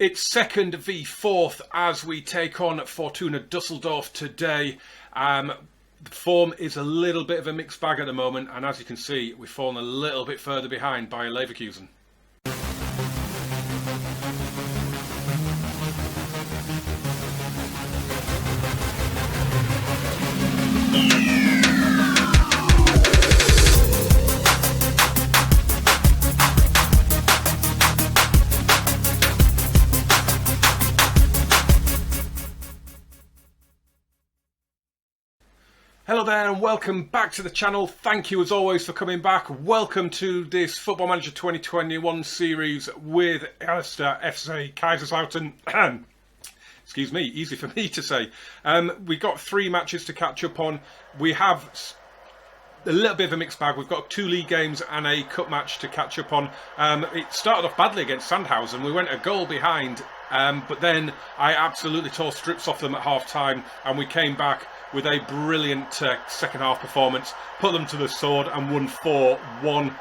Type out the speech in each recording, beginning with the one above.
It's second v fourth as we take on Fortuna Dusseldorf today. The form is a little bit of a mixed bag at the moment, and as you can see, we've fallen a little bit further behind by Leverkusen. Hello there and welcome back to the channel. Thank you as always for coming back. Welcome to this Football Manager 2021 series with FC Kaiserslautern. Excuse me, easy for me to say. We've got 3 matches to catch up on. We have a little bit of a mixed bag. We've got 2 league games and a cup match to catch up on. It started off badly against Sandhausen. We went a goal behind, but then I absolutely tore strips off them at half time, and we came back with a brilliant second half performance, put them to the sword and won 4-1.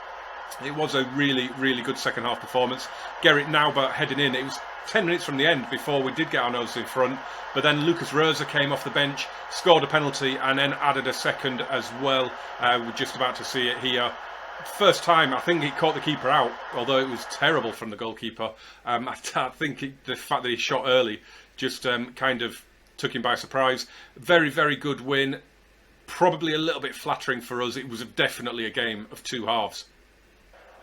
It was a really, really good second half performance. Gerrit Nauber heading in. It was 10 minutes from the end before we did get our nose in front, but then Lucas Rosa came off the bench, scored a penalty and then added a second as well. We're just about to see it here. First time, I think he caught the keeper out, although it was terrible from the goalkeeper. I think the fact that he shot early just kind of took him by surprise. Very, very good win. Probably a little bit flattering for us. It was definitely a game of 2 halves.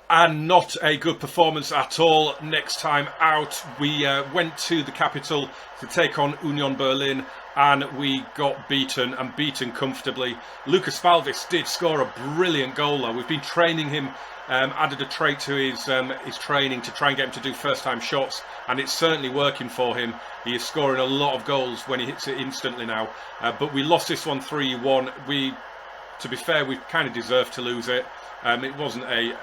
And not a good performance at all. Next time out, we went to the capital to take on Union Berlin, and we got beaten, and beaten comfortably. Lucas Falvis did score a brilliant goal though. We've been training him, added a trait to his training to try and get him to do first-time shots, and it's certainly working for him. He is scoring a lot of goals when he hits it instantly now. But we lost this one 3-1. To be fair, we kind of deserved to lose it. It wasn't a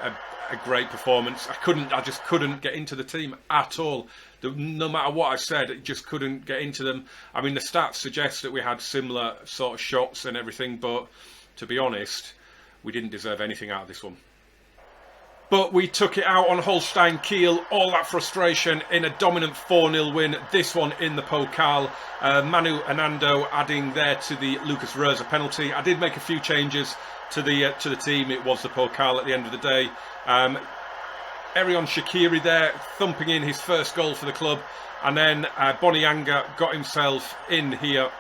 great performance. I just couldn't get into the team at all. No matter what I said, it just couldn't get into them. I mean, the stats suggest that we had similar sort of shots and everything, but to be honest, we didn't deserve anything out of this one. But we took it out on Holstein Kiel, all that frustration in a dominant 4-0 win, this one in the Pokal. Manu Anando adding there to the Lucas Rosa penalty. I did make a few changes to the team. It was the Pokal at the end of the day. Erion Shaqiri there, thumping in his first goal for the club. And then Bonianga got himself in here.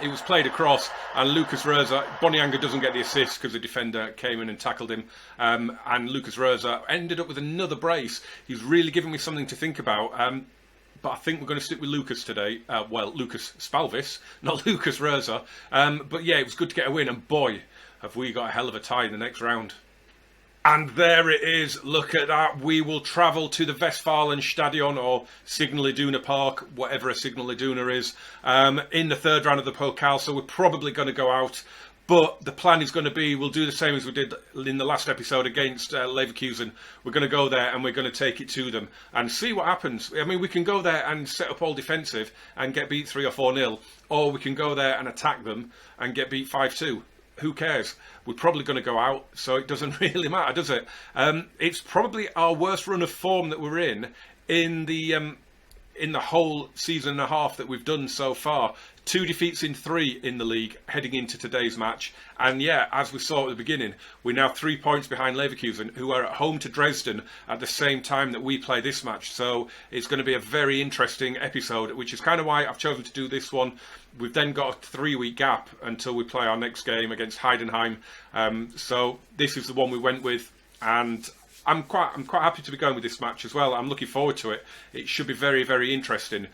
It was played across, and Lucas Rosa, Bonianga doesn't get the assist because the defender came in and tackled him, and Lucas Rosa ended up with another brace. He's really giving me something to think about, but I think we're going to stick with Lucas today. Well, Lucas Spalvis, not Lucas Rosa. But yeah, it was good to get a win, and boy, have we got a hell of a tie in the next round. And there it is, look at that. We will travel to the Westfalenstadion, or Signal Iduna Park, whatever a Signal Iduna is, in the 3rd round of the Pokal, so we're probably going to go out. But the plan is going to be, we'll do the same as we did in the last episode against Leverkusen. We're going to go there and we're going to take it to them and see what happens. I mean, we can go there and set up all defensive and get beat 3 or 4-0, or we can go there and attack them and get beat 5-2. Who cares? We're probably going to go out, so it doesn't really matter, does it? It's probably our worst run of form that we're in the whole season and a half that we've done so far. 2 defeats in 3 in the league heading into today's match. And yeah, as we saw at the beginning, we're now 3 points behind Leverkusen, who are at home to Dresden at the same time that we play this match. So it's going to be a very interesting episode, which is kind of why I've chosen to do this one. We've then got a 3-week gap until we play our next game against Heidenheim. So this is the one we went with, and I'm quite happy to be going with this match as well. I'm looking forward to it. It should be very, very interesting.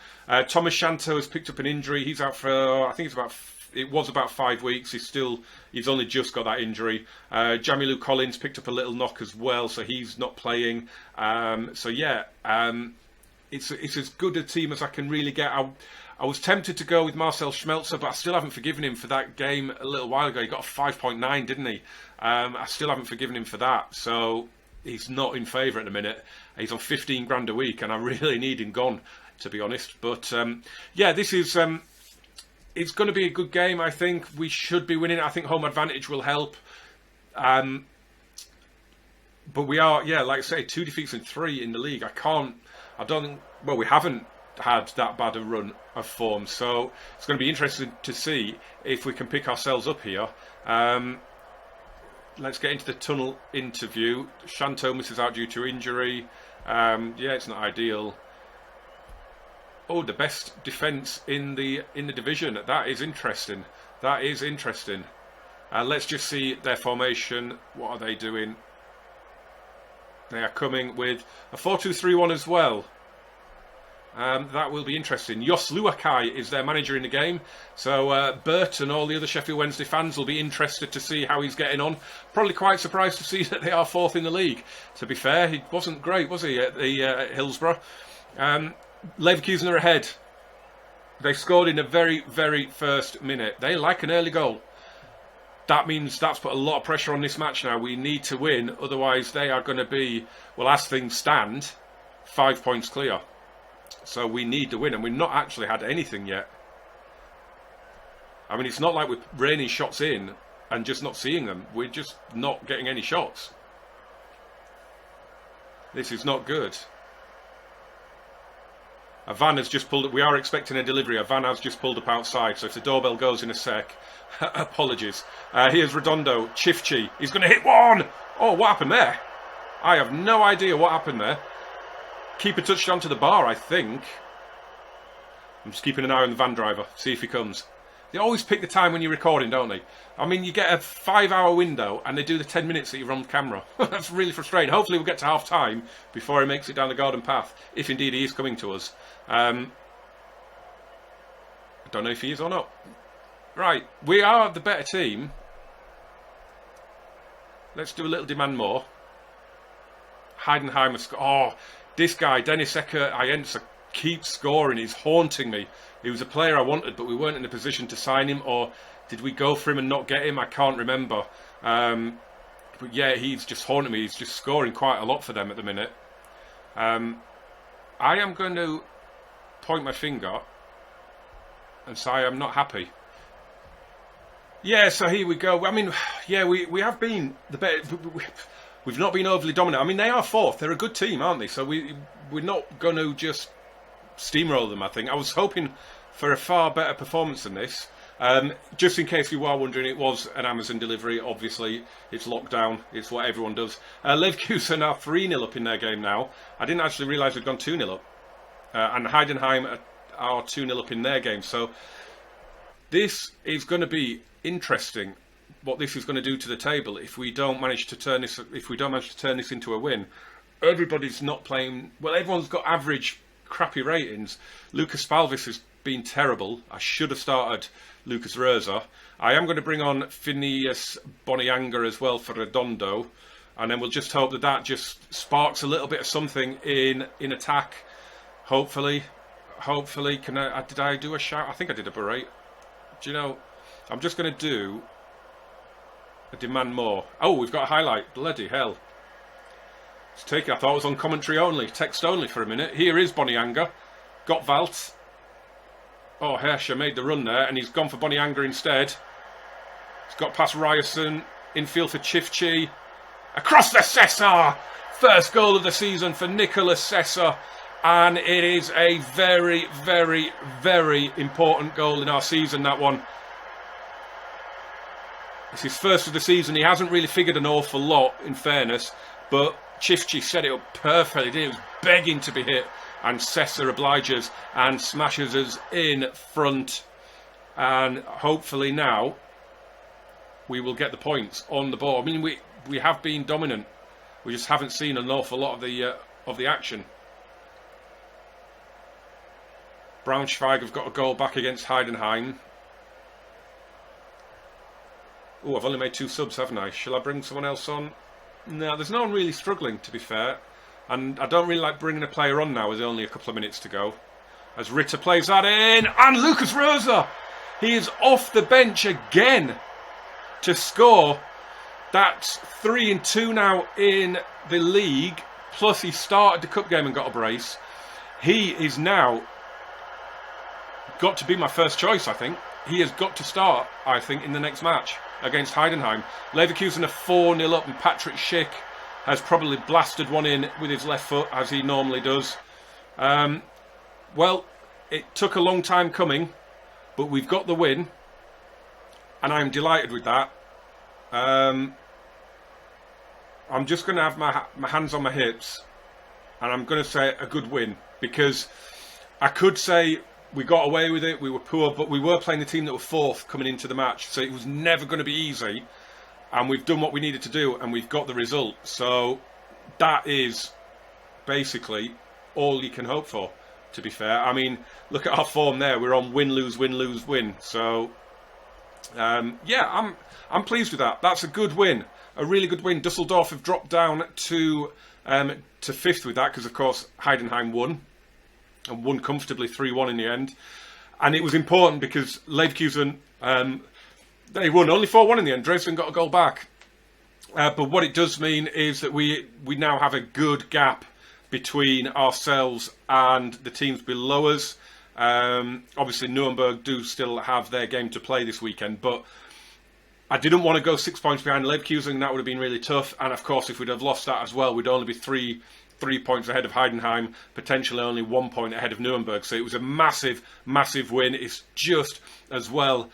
Thomas Shanto has picked up an injury. He's out for, I think it was about 5 weeks. He's only just got that injury. Jamilu Collins picked up a little knock as well, so he's not playing. So yeah, it's as good a team as I can really get. I was tempted to go with Marcel Schmelzer, but I still haven't forgiven him for that game a little while ago. He got a 5.9, didn't he? I still haven't forgiven him for that. So he's not in favour at the minute. He's on 15 grand a week, and I really need him gone, to be honest. But yeah, this is it's going to be a good game. I think we should be winning. I think home advantage will help. But we are, yeah, like I say, 2 defeats in 3 in the league. I don't think well, we haven't had that bad a run of form, so it's going to be interesting to see if we can pick ourselves up here. Let's get into the tunnel interview. Shanto misses out due to injury. Yeah, it's not ideal. Oh, the best defence in the division. That is interesting. That is interesting. Let's just see their formation. What are they doing? They are coming with a 4-2-3-1 as well. That will be interesting. Jos Luakai is their manager in the game, so Bert and all the other Sheffield Wednesday fans will be interested to see how he's getting on. Probably quite surprised to see that they are 4th in the league. To be fair, he wasn't great, was he, at the Hillsborough? Leverkusen are ahead. They scored in the very, very first minute. They like an early goal. That means that's put a lot of pressure on this match now. We need to win, otherwise they are going to be, well, as things stand, 5 points clear. So we need to win, and we've not actually had anything yet. I mean, it's not like we're raining shots in and just not seeing them. We're just not getting any shots. This is not good. A van has just pulled up. We are expecting a delivery. A van has just pulled up outside, so if the doorbell goes in a sec, apologies. Here's Redondo. Chifchi. He's going to hit one. Oh, what happened there? I have no idea what happened there. Keeper touched onto the bar, I think. I'm just keeping an eye on the van driver, see if he comes. They always pick the time when you're recording, don't they? I mean, you get a 5-hour window and they do the 10 minutes that you're on camera. That's really frustrating. Hopefully we'll get to half time before he makes it down the garden path, if indeed he is coming to us. I don't know if he is or not. Right, we are the better team. Let's do a little demand more. Heidenheim. Oh, this guy, Dennis Ecker Ayensa, keeps scoring. He's haunting me. He was a player I wanted, but we weren't in a position to sign him. Or did we go for him and not get him? I can't remember. But yeah, he's just haunting me. He's just scoring quite a lot for them at the minute. I am going to point my finger and say I'm not happy. Yeah, so here we go. I mean, yeah, we have been the better. We've not been overly dominant. I mean, they are 4th. They're a good team, aren't they? So we're not going to just steamroll them, I think. I was hoping for a far better performance than this. Just in case you are wondering, it was an Amazon delivery. Obviously, it's lockdown. It's what everyone does. Leverkusen are 3-0 up in their game now. I didn't actually realise they'd gone 2-0 up. And Heidenheim are 2-0 up in their game. So this is going to be interesting. What this is going to do to the table if we don't manage to turn this into a win. Everybody's not playing well. Everyone's got average crappy ratings. Lucas Spalvis has been terrible. I should have started Lucas Rosa. I am going to bring on Phineas Bonianga as well for Redondo, and then we'll just hope that that just sparks a little bit of something in attack. Hopefully. Did I do a shout? I think I did a berate. Do you know? I'm just going to do demand more. Oh, we've got a highlight. Bloody hell. Let's take it. I thought it was on commentary only, text only for a minute. Here is Bonianga. Got Valt. Oh, Herscher made the run there, and he's gone for Bonianga instead. He's got past Ryerson. Infield for Chifchi. Across the Cesar! First goal of the season for Nicolas Cesar. And it is a very, very, very important goal in our season, that one. It's his first of the season. He hasn't really figured an awful lot, in fairness, but Chifchi set it up perfectly. He was begging to be hit, and Cesar obliges and smashes us in front. And hopefully now we will get the points on the ball. I mean, we have been dominant. We just haven't seen an awful lot of the action. Braunschweig have got a goal back against Heidenheim. Oh, I've only made 2 subs, haven't I? Shall I bring someone else on? No, there's no one really struggling, to be fair. And I don't really like bringing a player on now with only a couple of minutes to go. As Ritter plays that in. And Lucas Rosa! He is off the bench again to score. That's 3-2 now in the league. Plus he started the cup game and got a brace. He is now got to be my first choice, I think. He has got to start, I think, in the next match against Heidenheim. Leverkusen are 4-0 up, and Patrick Schick has probably blasted one in with his left foot, as he normally does. Well, it took a long time coming, but we've got the win, and I'm delighted with that. I'm just going to have my hands on my hips, and I'm going to say a good win, because I could say we got away with it, we were poor, but we were playing the team that were fourth coming into the match, so it was never going to be easy, and we've done what we needed to do, and we've got the result. So that is basically all you can hope for, to be fair. I mean, look at our form there. We're on win, lose, win, lose, win. So, yeah, I'm pleased with that. That's a good win, a really good win. Dusseldorf have dropped down to fifth with that, because, of course, Heidenheim won, and won comfortably 3-1 in the end. And it was important because Leverkusen, they won only 4-1 in the end. Dresden got a goal back. But what it does mean is that we now have a good gap between ourselves and the teams below us. Obviously, Nuremberg do still have their game to play this weekend, but I didn't want to go 6 points behind Leverkusen. That would have been really tough. And of course, if we'd have lost that as well, we'd only be three points ahead of Heidenheim, potentially only 1 point ahead of Nuremberg. So it was a massive, massive win. It's just as well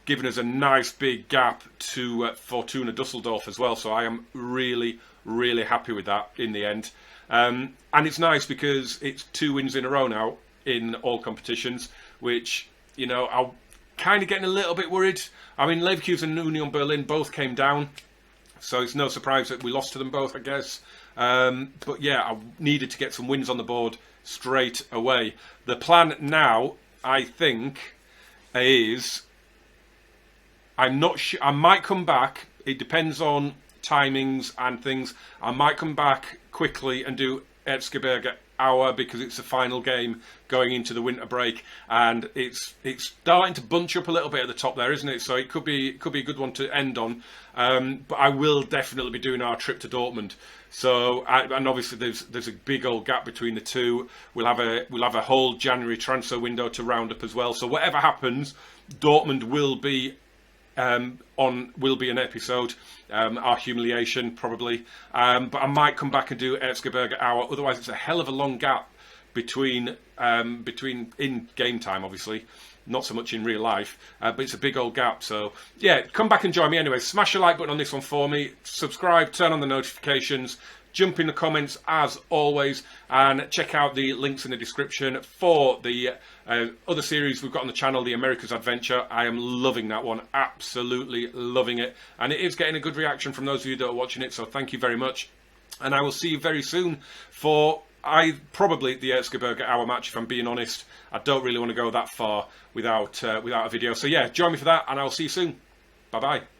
given us a nice big gap to Fortuna Dusseldorf as well. So I am really, really happy with that in the end. And it's nice because it's 2 wins in a row now in all competitions, which, you know, I'm kind of getting a little bit worried. I mean, Leverkusen and Union Berlin both came down, so it's no surprise that we lost to them both, I guess. But yeah, I needed to get some wins on the board straight away. The plan now, I think, is I'm not sure. I might come back. It depends on timings and things. I might come back quickly and do Erzgebirge Hour, because it's the final game going into the winter break, and it's starting to bunch up a little bit at the top there, isn't it? So it could be a good one to end on. But I will definitely be doing our trip to Dortmund. So and obviously there's a big old gap between the two. We'll have a whole January transfer window to round up as well. So whatever happens, Dortmund will be an episode, our humiliation probably, but I might come back and do Erzgebirge Hour. Otherwise, it's a hell of a long gap between in game time, obviously, not so much in real life, but it's a big old gap. So yeah, come back and join me anyway. Smash a like button on this one for me, subscribe, turn on the notifications, jump in the comments as always, and check out the links in the description for the other series we've got on the channel, the America's Adventure. I am loving that one, absolutely loving it, and it is getting a good reaction from those of you that are watching it, so thank you very much. And I will see you very soon for probably the Erzgebirge Hour match, if I'm being honest. I don't really want to go that far without a video, so yeah, join me for that, and I'll see you soon. Bye bye.